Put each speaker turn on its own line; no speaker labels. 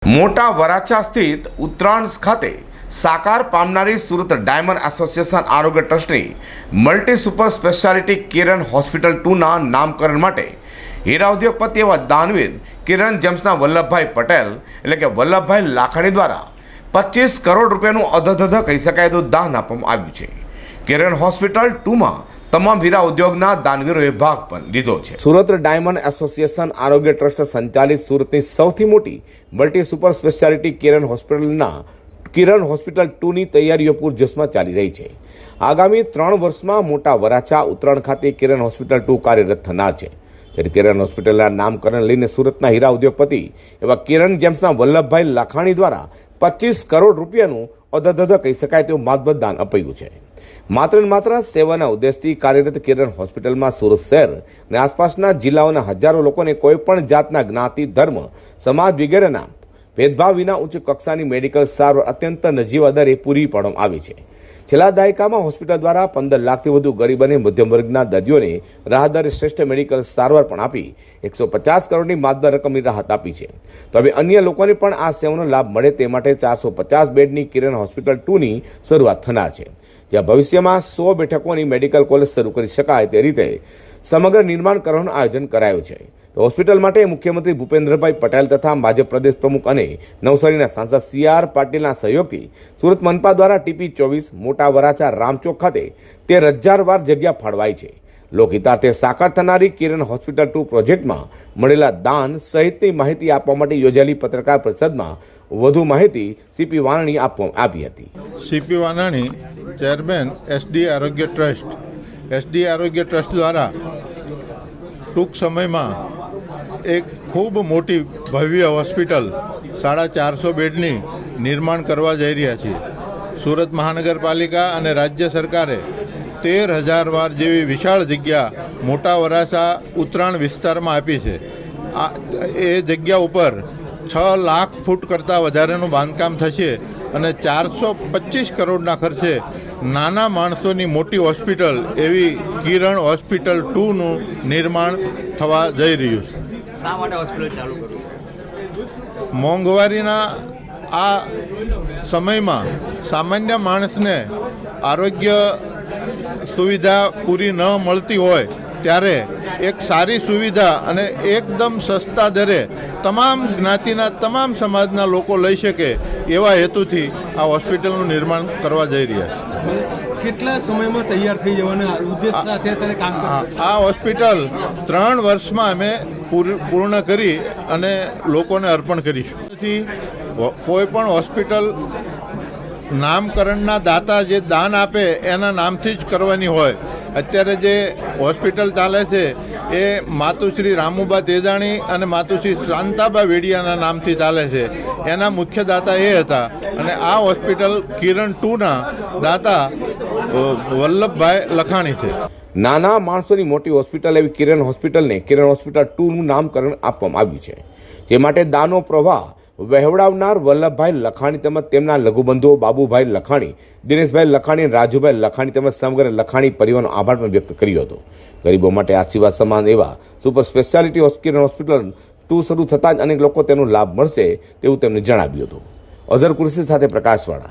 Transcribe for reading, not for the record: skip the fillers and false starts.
મોટા વરાછા સ્થિત ઉત્તરાયણ ખાતે સાકાર પામનારી સુરત ડાયમંડ એસોસિએશન આરોગ્ય ટ્રસ્ટની મલ્ટી સુપર સ્પેશિયાલિટી કિરણ હોસ્પિટલ 2ના નામકરણ માટે હીરા ઉદ્યોગપતિ એવા દાનવીર કિરણ જેમ્સના વલ્લભભાઈ પટેલ એટલે કે વલ્લભભાઈ લાખાણી દ્વારા 25 કરોડ રૂપિયાનું અધધધ કહી શકાય તો દાન આપવામાં આવ્યું છે. કિરણ હોસ્પિટલ 2માં તમામ હીરા ઉદ્યોગના દાનવીરોએ ભાગ પણ લીધો છે. સુરત ડાયમંડ એસોસિએશન આરોગ્ય ટ્રસ્ટ સંચાલિત સુરતની સૌથી મોટી મલ્ટી સુપર સ્પેશિયાલિટી કિરણ હોસ્પિટલ 2ની તૈયારીઓ પૂરજોશમાં ચાલી રહી છે. આગામી 3 વર્ષમાં મોટા વરાછા ઉત્તરાયણ ખાતે કિરણ હોસ્પિટલ 2 કાર્યરત થનાર છે. ત્યારે કિરણ હોસ્પિટલના નામકરણ લઈને સુરતના હીરા ઉદ્યોગપતિ એવા કિરણ જેમ્સના વલ્લભભાઈ લાખાણી દ્વારા 25 કરોડ રૂપિયાનું અધધધ કહી શકાય તેવું માતબર દાન અપાયું છે. માત્ર ને માત્ર સેવાના ઉદ્દેશથી કાર્યરત કિરણ હોસ્પિટલમાં સુરત શહેર અને આસપાસના જિલ્લાઓના હજારો લોકોને કોઈ પણ જાતના જ્ઞાતિ, ધર્મ, સમાજ વગેરેના ભેદભાવ વિના ઉચ્ચ કક્ષાની મેડિકલ સારવાર અત્યંત નજીવા દરે પૂરી પાડવામાં આવી છે. છેલ્લા દાયકામાં હોસ્પિટલ દ્વારા 15 લાખથી વધુ ગરીબ અને મધ્યમ વર્ગના દર્દીઓને રાહતદરે શ્રેષ્ઠ મેડિકલ સારવાર પણ આપી 150 કરોડની માતબર રકમની રાહત આપી છે. તો હવે અન્ય લોકોને પણ આ સેવાનો લાભ મળે તે માટે 450 બેડની કિરણ હોસ્પિટલ 2ની શરૂઆત થનાર છે, જ્યાં ભવિષ્યમાં 100 બેઠકોની મેડિકલ કોલેજ શરૂ કરી શકાય તે રીતે સમગ્ર નિર્માણ કરવાનું આયોજન કરાયું છે. તો હોસ્પિટલ માટે મુખ્યમંત્રી ભૂપેન્દ્રભાઈ પટેલ તથા ભાજપ પ્રદેશ પ્રમુખ અને નવસારીના સાંસદ CR પાટીલના સહયોગથી સુરત મનપા દ્વારા TP24 મોટા વરાછા રામચોક ખાતે 13,000 વાર જગ્યા ફાળવાઈ છે. લોકહિતાર્થે સાકાર થનારી કિરણ હોસ્પિટલ 2 પ્રોજેક્ટમાં મળેલા દાન સહિતની માહિતી આપવા માટે યોજાયેલી પત્રકાર પરિષદમાં વધુ માહિતી CP વાનાણી આપી હતી.
CP વાનાણી, ચેરમેન SD આરોગ્ય ટ્રસ્ટ. SD આરોગ્ય ટ્રસ્ટ દ્વારા ટૂંક સમયમાં એક ખૂબ મોટી ભવ્ય હોસ્પિટલ 450 બેડની નિર્માણ કરવા જઈ રહ્યા છીએ. સુરત મહાનગરપાલિકા અને રાજ્ય સરકારે 13,000 વાર જેવી વિશાળ જગ્યા મોટા વરાછા ઉત્તરાયણ વિસ્તારમાં આપી છે. એ જગ્યા ઉપર 6 લાખ ફૂટ કરતાં વધારેનું બાંધકામ થશે અને 425 કરોડના ખર્ચે નાના માણસોની મોટી હોસ્પિટલ એવી કિરણ હોસ્પિટલ 2નું નિર્માણ થવા જઈ રહ્યું છે.
શા માટે હોસ્પિટલ ચાલુ કરવું?
મોંઘવારીના આ સમયમાં સામાન્ય માણસને આરોગ્ય સુવિધા પૂરી ન મળતી હોય ત્યારે એક સારી સુવિધા અને એકદમ સસ્તા દરે તમામ જ્ઞાતિના તમામ સમાજના લોકો લઈ શકે એવા હેતુથી આ હોસ્પિટલનું નિર્માણ કરવા જઈ રહ્યા છે.
કેટલા સમયમાં તૈયાર થઈ જવાના ઉદ્દેશ સાથે અત્યારે કામ કરો?
આ હોસ્પિટલ 3 વર્ષમાં અમે પૂર્ણ કરી અને લોકોને અર્પણ કરીશું. કોઈ પણ હોસ્પિટલ નામકરણના દાતા જે દાન આપે એના નામથી જ કરવાની હોય. અત્યારે જે હોસ્પિટલ ચાલે છે એ માતુશ્રી રામુબા તેજાણી અને માતુશ્રી શાંતાબા વેડિયાના નામથી ચાલે છે. એના મુખ્ય દાતા એ હતા અને આ હોસ્પિટલ કિરણ 2ના દાતા વલ્લભભાઈ લખાણી છે.
નાના માણસોની મોટી હોસ્પિટલ એવી કિરણ હોસ્પિટલને કિરણ હોસ્પિટલ 2નું નામકરણ આપવામાં આવ્યું છે, જે માટે દાનો પ્રવાહ વહેવડાવનાર વલ્લભભાઈ લખાણી તેમજ તેમના લઘુબંધુઓ બાબુભાઈ લખાણી, દિનેશભાઈ લખાણી, રાજુભાઈ લખાણી તેમજ સમગ્ર લખાણી પરિવારનો આભાર પણ વ્યક્ત કર્યો હતો. ગરીબો માટે આશીર્વાદ સમાન એવા સુપર સ્પેશિયાલિટી કિરણ હોસ્પિટલ 2 શરૂ થતાં જ અનેક લોકો તેનો લાભ મળશે તેવું તેમણે જણાવ્યું હતું. અઝર કુરેશી સાથે પ્રકાશવાળા.